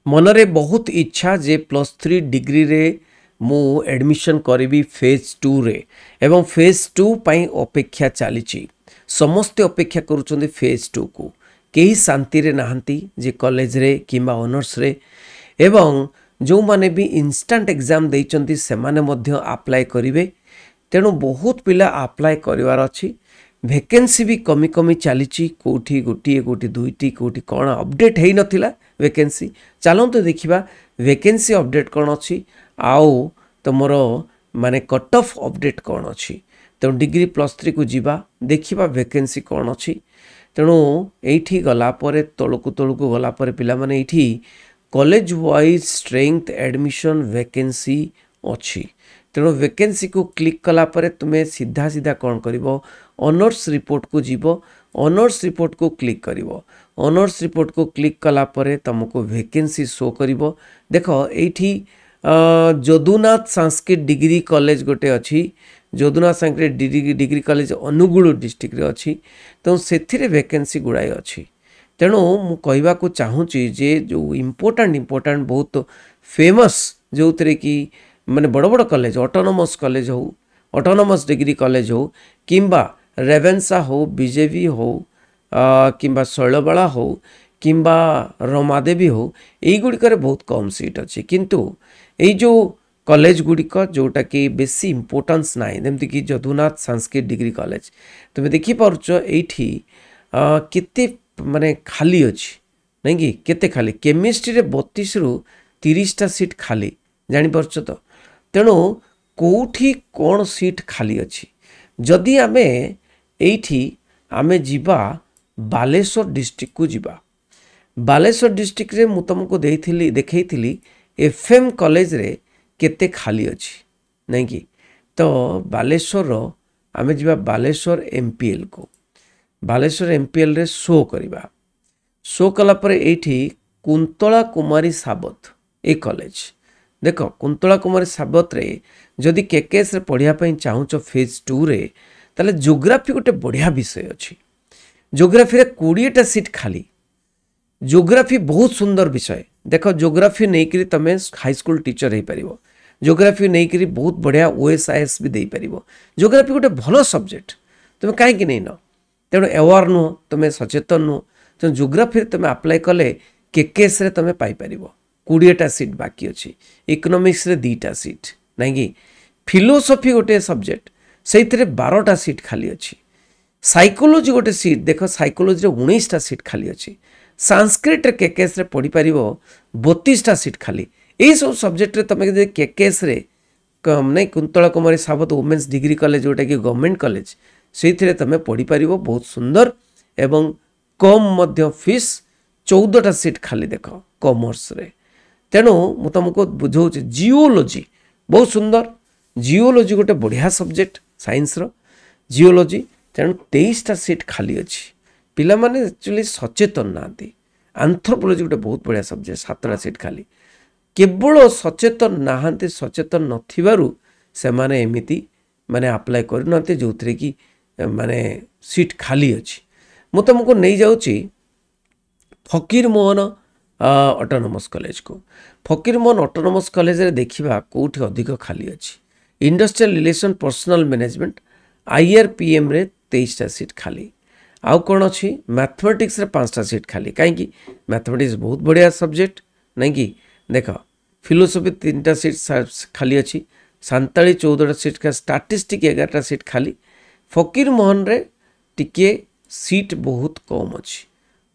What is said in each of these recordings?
मनरे बहुत इच्छा जे +3 डिग्री रे मु एडमिशन करी फेज 2 रे एवं फेज 2 पई अपेक्षा चली समस्ते अपेक्षा करुचंदी फेज 2 को कई शांति रे नहांती जे कॉलेज रे किंबा ऑनर्स रे एवं जो माने भी इंस्टेंट एग्जाम देइचंती से माने मध्य अप्लाई करिवे तेणु बहुत पिला अप्लाई करिवार अछि वैकेंसी भी कमी कमी चली कोठी गोटी कोठी दुईटी कोठी कौन अपडेट है नथिला वैकेंसी चलते तो देखा वैकेंसी अपडेट कौन अच्छी आउ तुमर माने कट ऑफ अपडेट कौन अच्छी तेणु डिग्री +3 को जीवा देखा वैकेंसी कौन अच्छी तेणु ये गलापर तलू गलापर पिला माने ये college wise strength admission vacancy अच्छी तेणु वैकेंसी को क्लिक कला परे तुम्हें सीधा सीधा कौन करिवो ऑनर्स रिपोर्ट को जीवो ऑनर्स रिपोर्ट को क्लिक करिवो ऑनर्स रिपोर्ट को क्लिक कला परे तुमको वैकेंसी शो करिवो देखो एठी जदुनाथ संस्कृत डिग्री कॉलेज गोटे अच्छी Jadunath Sanskrit degree college Angul district रे अच्छी तो से वैकेंसी गुड़ाए अच्छी तेणु मु कहवा को चाहूँगी जे जो इम्पोर्टाट बहुत फेमस जो थे कि माने बड़ बड़ कॉलेज ऑटोनोमस कॉलेज हो ऑटोनोमस डिग्री कॉलेज हो किंबा रेवेन्सा हो बीजेपी हो किंबा शैलबाला हो किंबा रमादेवी हो यही गुड़िक बहुत कम सीट अच्छी किंतु ये जो कॉलेज गुड़िक जोटा कि बेसी इम्पोर्टेंस ना जमती कि जदुनाथ संस्कृत डिग्री कॉलेज तुम्हें देखिपुच ये केते माने खाली अच्छी नहीं कि केते खाली केमिस्ट्री रे 32 रु 30टा सीट खाली जानीपारच तो तेणु कौठी कौन सीट खाली अच्छी जदि आमे एठी आमे जीवा बालेश्वर डिस्ट्रिक्ट को जीवा बालेश्वर डिस्ट्रिक्ट रे मु तुमको देखई एफएम कॉलेज रे केते खाली अच्छी नहीं कि तो बालेश्वर आमे जीवा बालेश्वर एमपीएल को बालेश्वर एमपीएल रे शो करिबा शो कला परे एठी कुंतला कुमारी साबत ए कॉलेज देख कुंतला कुमारी साबत रे जदि केकेएस रे पढ़िया पई चाहूच फेज 2 रे ताले ज्योग्राफी गोटे बढ़िया विषय अच्छी ज्योग्राफी रे 20टा सीट खाली ज्योग्राफी बहुत सुंदर विषय देख ज्योग्राफी नहीं करी तमे हाई स्कूल टीचर हो पार ज्योग्राफी नहीं करी बहुत बढ़िया ओएसआईएस भी दे पार ज्योग्राफी गोटे भल सब्जेक्ट तुम कहीं नहीं न तेणु अवेयर नुह तुम्हें सचेतन नुह तेणु ज्योग्राफी तुम अप्लाई कले केकेएस रे तुम पाइपर 20टा सीट बाकी अच्छी इकोनॉमिक्स रे 2टा सीट नहीं कि फिलोसफी गोटे सब्जेक्ट से 12टा सीट खाली अच्छी साइकोलॉजी गोटे सीट देख साइकोलॉजी रे 19टा सीट खाली अच्छी संस्कृत रे केकेएस रे पढ़ी पारिबो 32टा सीट खाली यही सब सब्जेक्ट रे तुम केकेएस रे नहीं कुंतला कुमारी साबत वुमेन्स डिग्री कॉलेज जोटा कि गवर्नमेंट कॉलेज से तुम पढ़ी पार बहुत सुंदर एवं कम मध्य फीस 14टा सीट खाली देख कॉमर्स रे तेणु मु तुमको बुझाऊँ जियोलॉजी बहुत सुंदर जियोलॉजी गोटे बढ़िया सब्जेक्ट साइंस रो जियोलॉजी तेणु 23टा सीट खाली अच्छी पिला माने एक्चुअली सचेतन नांती एंथ्रोपोलॉजी गोटे बहुत बढ़िया सब्जेक्ट 7टा सीट खाली केवल सचेतन नाहांती सचेतन नथिबारु से माने एमिति माने अप्लाई करनाते जो थे कि माने सीट खाली अच्छी मु तुमको नहीं जाऊँगी फकीर मोहन ऑटोनोमस कॉलेज को फकीर मोहन ऑटोनोमस कॉलेज रे देखिबा कोठी अधिक खाली अच्छी industrial relation personal management IRPM रे 23टा सीट खाली आउ कौन अच्छी मैथमेटिक्स रे 5टा सीट खाली कहीं मैथमेटिक्स बहुत बढ़िया सब्जेक्ट नहीं कि देख फिलोसफी 3टा सीट खाली अच्छी सांताली 14टा सीट का स्टैटिस्टिक 11टा सीट खाली फकीर मोहन रे टिके सीट बहुत कम अच्छी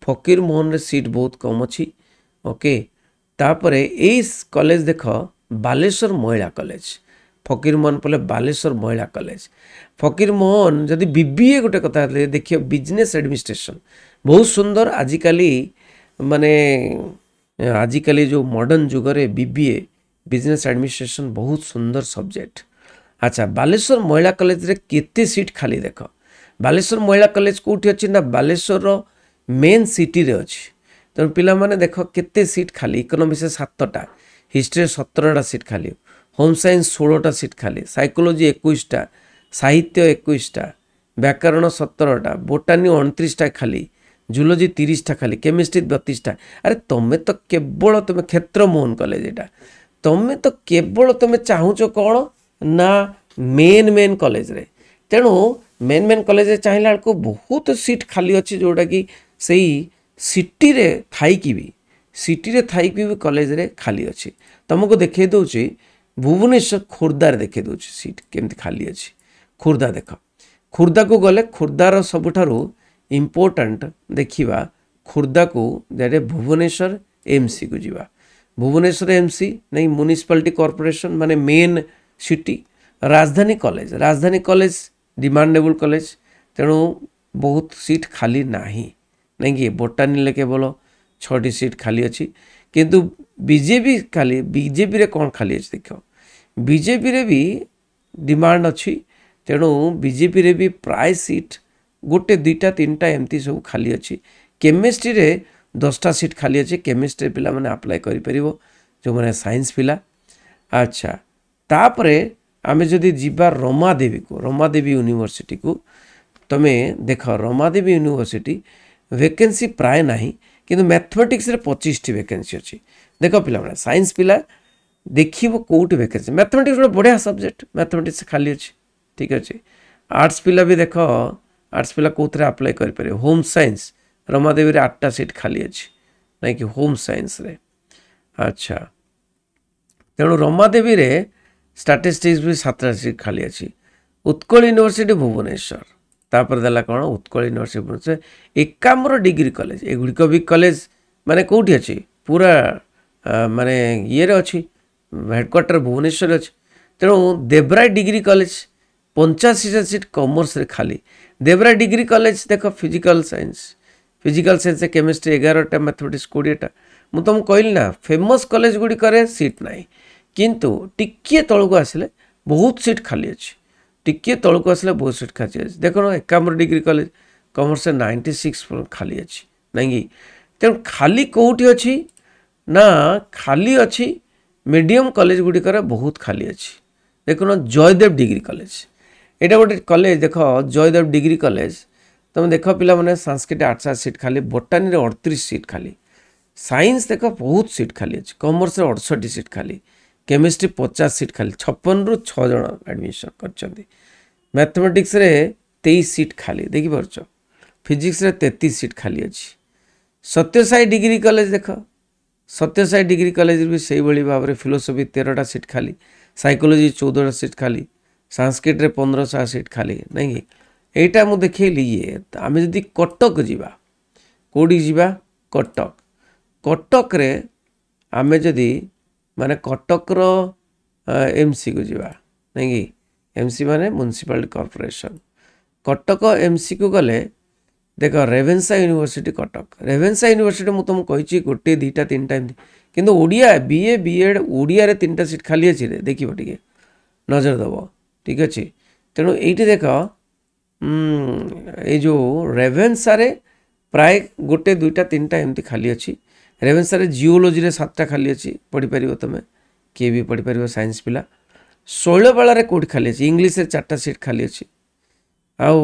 फकीर मोहन रे सीट बहुत कम अच्छी ओके तापरे एस कॉलेज देख बालेश्वर महिला कॉलेज फकीर मोहन पड़े बालेश्वर महिला कॉलेज फकीर मोहन जदि बीबीए गोटे कथा देखिए बिजनेस एडमिनिस्ट्रेशन बहुत सुंदर आजिकाली माने आजिकाली जो मॉडर्न जुगरे बीबीए बिजनेस एडमिनिस्ट्रेशन बहुत सुंदर सब्जेक्ट अच्छा बालेश्वर महिला कॉलेज रे केते सीट खाली देख बालेश्वर महिला कॉलेज कोठी अच्छी ना बालेश्वर मेन सिटी रे अच्छी तेणु पिला माने देख केते सीट खाली इकोनॉमिक्स 7टा हिस्ट्री 17टा सीट खाली होम साइंस 16टा सीट खाली साइकोलॉजी 21टा साहित्य 21टा व्याकरण 17टा बोटानी 29टा खाली जूलोजी 30टा खाली केमिस्ट्री 32टा अरे तुम्हें तो केवल तुम्हें क्षेत्र मोहन कॉलेज एटा तुम्हें तो केवल तुम्हें चाहूच कौन ना मेन मेन कॉलेज रे तेणु मेन मेन कॉलेज चाहिए को बहुत सीट खाली अच्छी जोटा कि सही सिटी रे थाईकी भी सिटी रे थाईकी भी कॉलेज रे खाली अच्छी तुमको देखे दूची भुवनेश्वर खोर्धार देखे दूची सीट केमती खाली अच्छी खोर्धा देख खोर्धा को गले खोर्धार सबुठारु इम्पोर्टाट देखा खोर्धा को डायरेक्ट भुवनेश्वर एमसी को जीवा भुवनेश्वर एमसी नहीं म्युनिसिपालिटी कॉर्पोरेशन माने मेन सिटी राजधानी कॉलेज डिमांडेबल कॉलेज तेणु बहुत सीट खाली नाही नहीं कि बोटानी केवल 6टी सीट खाली अच्छी किंतु बीजेपी खाली बीजेपी रे कौन खाली अच्छी देख बीजेपी रे भी डिमांड अच्छी तेणु बीजेपी रे भी प्राय सीट गोटे 2टा 3टा एमती सब खाली अच्छी केमिस्ट्री रे 10टा सीट खाली अच्छी केमिस्ट्री पिला माने अप्लाई करि परिबो जो माने साइंस पिला अच्छा तापरे आमे जदि जीवा रमादेवी यूनिवर्सिटी को तमे देख रमादेवी यूनिवर्सिटी वैकेंसी प्राय नाही किंतु मैथमेटिक्स रे 25टी वैकेंसी अच्छी देख पिला माने साइंस पिला देखिबो कोउटी वैकेंसी मैथमेटिक्स रो बढ़िया सब्जेक्ट मैथमेटिक्स खाली अच्छी ठीक अच्छे आर्ट्स पिला भी देख आर्ट्स पिला कोथरे अप्लाई करि पारे होम साइंस रमादेवी रे 8टा सीट खाली अच्छी नहीं कि होम साइंस रे अच्छा तेणु रमादेवी रे स्टैटिस्टिक्स भी 7टा सीट खाली अच्छी उत्कल यूनिवर्सिटी भुवनेश्वर तापर देला कौन Utkal university Bhubaneswar 51 degree college एगुड़िक भी कॉलेज माने कोठी अच्छी पूरा माने ये रे अच्छी हेडक्वार्टर भुवनेश्वर अच्छी तेणु देवराय डिग्री कॉलेज 85टा सीट कॉमर्स रे खाली देवराय डिग्री कॉलेज देख फिजिकल साइंस केमिस्ट्री 11टा मैथमेटिक्स 20टा मु तुम कहली ना फेमस कॉलेज गुड़ी करे सीट नाही किंतु टिके तळको आसिले बहुत सीट खाली अच्छी टिके तळको आसिले बहुत सीट खाली अच्छी देखो 51 डिग्री कॉलेज कॉमर्स 96 खाली अच्छी नहीं तेणु खाली कोठी अच्छी ना खाली अच्छी मीडियम कॉलेज गुड़ी करे बहुत खाली अच्छी देखो जयदेव डिग्री कॉलेज एटा गोटे कॉलेज देख जयदेव डिग्री कॉलेज तुम देख पिला माने संस्कृत 8 सीट खाली बोटानी रे 38 सीट खाली साइंस देख बहुत सीट खाली अच्छी कॉमर्स 68 सीट खाली केमिस्ट्री 50 सीट खाली 56 रु 6 जन एडमिशन करछंती मैथमेटिक्स रे 23 सीट खाली देखि परछ फिजिक्स रे 33 सीट खाली अच्छी सत्यसाई डिग्री कॉलेज देख सत्यसाई डिग्री कॉलेज भी से भली भाव रे फिलोसफी 13टा सीट खाली साइकोलॉजी 14टा सीट खाली संस्कृत रे 1500 सीट खाली नहीं एटा मु देखैली ये आमे जदी कटक जीवा कोडी जीवा कटक रे आमे जदी माने कटक रो एमसी को जीवा नहीं कि एमसी माने म्युनिसिपालिटी कॉर्पोरेशन कटक एमसी को गले देख रेवेन्सा यूनिवर्सिटी कटक रेवेन्सा यूनिवर्सिटी मु तुम कहिछि गोटे 2टा 3टा एमती किंतु ओडिया बीए बीएड ओडिया रे 3टा सीट खाली अछि रे देखिबो टिके नजर दबो ठीक अछि तेणु एइठी देख ए जो रेवेन्सा रे प्राय गोटे 2टा 3टा एमती खाली अछि रेवेन्सा रे जियोलॉजी रे 7टा खाली अच्छी पढ़ी पारिबो तमे किए भी पढ़ी पारिबो साइंस पिला शैलबाला रे कोठी खाली अच्छी इंग्लिश रे 4टा सीट खाली अच्छी आउ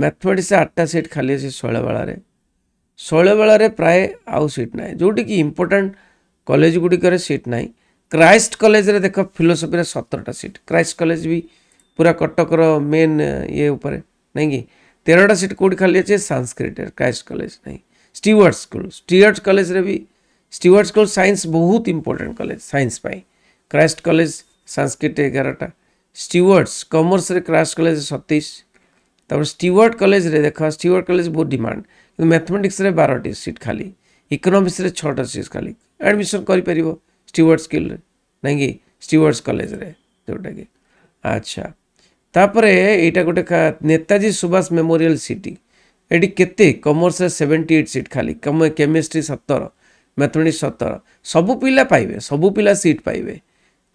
मैथमेटिक्स 8टा सीट खाली अच्छी शैलबाला रे प्राय आउ सीट नाही जोटी कि इंपोर्टेंट कॉलेज गुडी करे सीट नाही क्राइस्ट कॉलेज रे देख फिलोसफी रे 17टा सीट क्राइस्ट कॉलेज भी पूरा कटक रो मेन ये ऊपर नहीं कि 13टा सीट कोठी खाली अच्छी संस्कृत क्राइस्ट कॉलेज नहीं स्टीवर्ट कॉलेज रे भी स्टीवर्ट स्कूल साइंस बहुत इंपोर्टेंट कॉलेज साइंस पाई Christ college Sanskrit 11टा Stewarts commerce रे क्राइस्ट कॉलेज 37 तब स्टीवर्ट कॉलेज रे देखा स्टीवर्ट कॉलेज बहुत डिमांड मैथमेटिक्स रे 12टी सीट खाली इकोनॉमिक्स रे 6टा सीट खाली एडमिशन करि परिबो स्टीवर्ट स्किल रे नहीं कि स्टीवर्ट्स कॉलेज रे जोटा कि अच्छा तापरे एटा गोटे Netaji Subhash memorial city eighty केते कॉमर्स रे 78 सीट खाली केमिस्ट्री 17 मैथमेटिक्स 17 सबु पिला पाइबे सबु पिला सीट पाइबे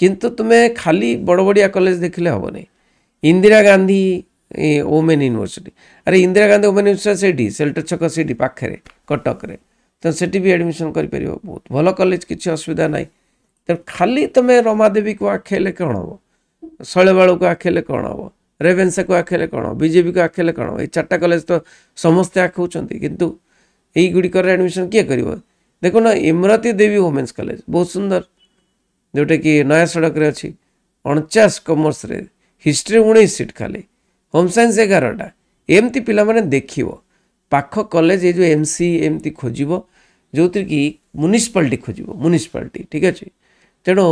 किंतु तुम्हें खाली बड़ बड़िया कॉलेज देखले हबो नहीं इंदिरा गांधी वोमेन यूनिवर्सिटी अरे इंदिरा गांधी वोमेन यूनिवर्सिटी सेठी सेल्टर छक सेठी पाखरे कटक रे तो सेठी भी एडमिशन करि परिबो बहुत भलो कॉलेज किछि असुविधा नाही तो खाली तुम्हें रमादेवी को आखेले कोन हबो शैलबाला को आखेले कोन हबो रेवेन्सा को आखेले कोन बीजेपी को आखेले कोन ए 4टा कॉलेज तो समस्त आखौचंती किंतु यही गुड़िकर एडमिशन किए कर देखो ना इमरती देवी वोमेन्स कॉलेज बहुत सुंदर जोटा कि नया सड़क रे अच्छी 49 कॉमर्स रे हिस्ट्री 19 सीट खाली होम साइंस 11टा एमती पिला माने देखिवो पाख कॉलेज ये जो एमसी एमती खोजिबो जो कि म्युनिसिपालिटी खोजिबो म्युनिसिपालिटी ठीक अच्छे तेणु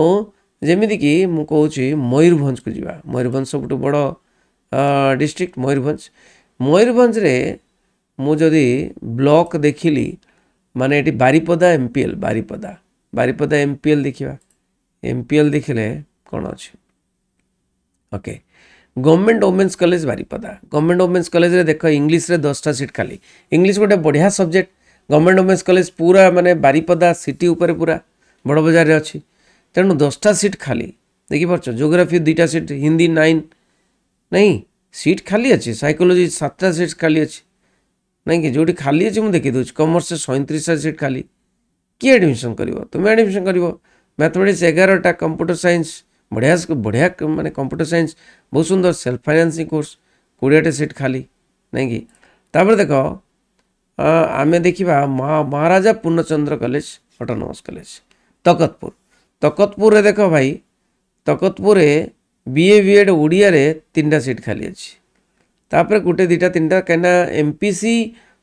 जमीती कि मु कहूँ मयूरभंज को जीवा मयूरभंज सब बड़ डिस्ट्रिक्ट मयूरभंज रे मु जदि ब्लॉक देखिली माने ये बारिपदा बारिपदा एमपीएल देखा एमपीएल देखिले कौन अच्छे okay government women's college Baripada government women's college रे देख इंग्लिश रे 10टा सीट खाली इंग्लिश गोटे बढ़िया सब्जेक्ट गवर्नमेंट वोमेन्स कॉलेज पूरा माने बारिपदा सिटी ऊपर पूरा बड़ बजार रे अच्छी तेणु 10टा सीट खाली देखिपार जियोग्राफी 2टा सीट हिंदी 9 नहीं सीट खाली अच्छी साइकोलॉजी 7टा सीट खाली अच्छी नहीं कि जो खाली अच्छे मुझे देखी दूँ कॉमर्स 37टा सीट खाली किए एडमिशन कर तुम्हें एडमिशन कर मैथमेटिक्स 11टा कंप्यूटर साइंस बढ़िया बढ़िया माने कंप्यूटर साइंस बहुत सुंदर सेल्फ फाइनेंसिंग कोर्स 20टा सीट खाली नहीं कि तापर देख आम देखा महाराजा पूर्णचंद्र कॉलेज ऑटोनोमस कॉलेज तकतपुर रे देख भाई तकतपुर बीए बीएड ओडिया रे 3टा सीट खाली अच्छी तापर गोटे 2टा 3टा कहीं एमपीसी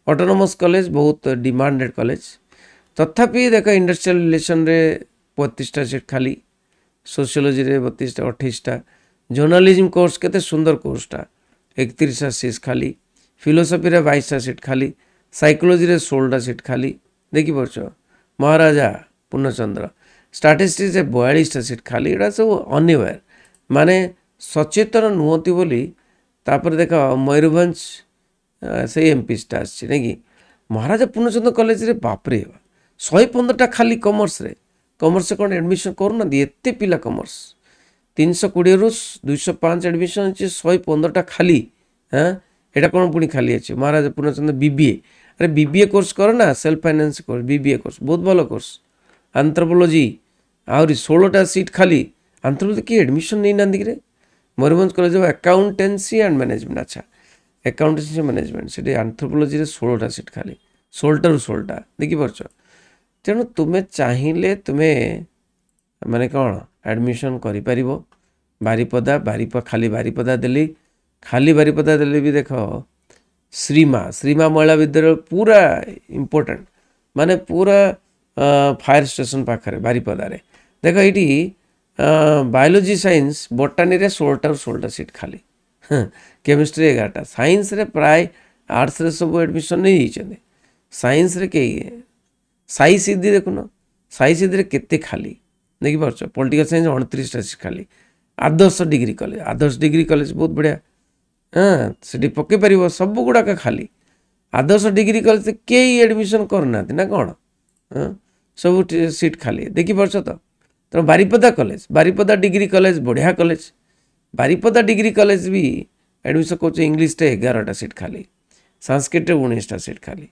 ऑटोनोमस कॉलेज बहुत डिमांडेड कॉलेज तथापि देख इंडस्ट्रियल रिलेशन रे 35टा सीट खाली सोशियोलॉजी रे 32टा 28टा जर्नलिज्म कोर्स केते सुंदर कोर्सटा 31टा सीट खाली फिलोसफी रे 22टा सीट खाली साइकोलॉजी रे 16टा सीट खाली देखी पार्छ महाराजा पूर्णचंद्र स्टैटिस्टिक्स रे 42टा सीट खाली एटा सब अनिवार्य माने सचेतन नुहति बोली तापर देख मयूरभंज से एमपीटा आसी नहीं कि महाराजा पूर्णचंद्र कॉलेज रे बापरे 115टा खाली कॉमर्स रे कॉमर्स कौन एडमिशन करूना एते पिला कॉमर्स 320 रु 205 एडमिशन अच्छे 115टा खाली हाँ यहाँ कौन पुणी खाली अच्छे महाराजा पूर्णचंद्र बीबीए अरे बीबीए कोर्स कर ना self finance course BBA course बहुत भल कोर्स आंथ्रोपोलॉजी आहरी 16टा सीट खाली आंथ्रोपोलॉजी किए एडमिशन नहीं ना रे Mayurbhanj college of accountancy and management अच्छा अकाउंटेंसी मैनेजमेंट से आंथ्रोपोलॉजी 16टा सीट खाली 16टा रु 16टा देखिपार तेणु तुम्हें चाहिए तुम्हें माने कौन एडमिशन करि बारिपदा खाली बारिपदा देली खाली बारिपदा देली भी देख श्रीमा महिला विद्यालय पूरा इम्पोर्टेंट माने पूरा फायर स्टेशन पाखे बारिपदा रे देख ये बायोलॉजी साइंस बोटानी रे 16टा सीट खाली केमिस्ट्री 11टा साइंस रे प्राय आर्ट्स रे सब एडमिशन नहीं होती साइंस रे कई साई सिद्धि देखुन साई सिद्धि केते खाली देखिपार पॉलिटिकल साइंस 29टा सीट खाली आदर्श डिग्री कॉलेज बहुत बढ़िया हाँ से पकई पार सब गुड़ाक खाली आदर्श डिग्री कॉलेज कई एडमिशन करना ना कौन हाँ सब सीट खाली देखिपार तो तेना बारिपदा डिग्री कॉलेज बढ़िया कॉलेज बारिपदा डिग्री कॉलेज भी एडमिशन कर इंग्लीश 11टा सीट खाली संस्कृत 19टा सीट खाली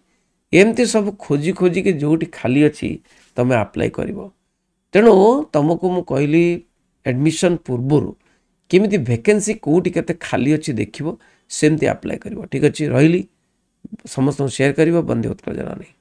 एमती सब खोजी खोजी के जोटी खाली अच्छी तुम अप्लाई कर तेणु तुमको मु कहली एडमिशन पूर्वर केमिति वैकेंसी कोटी केते खाली अच्छी देखिबो सेमती अप्लाई करिवो ठीक अच्छे रही समस्त शेयर करिवो बंदे उत्कल जनानी।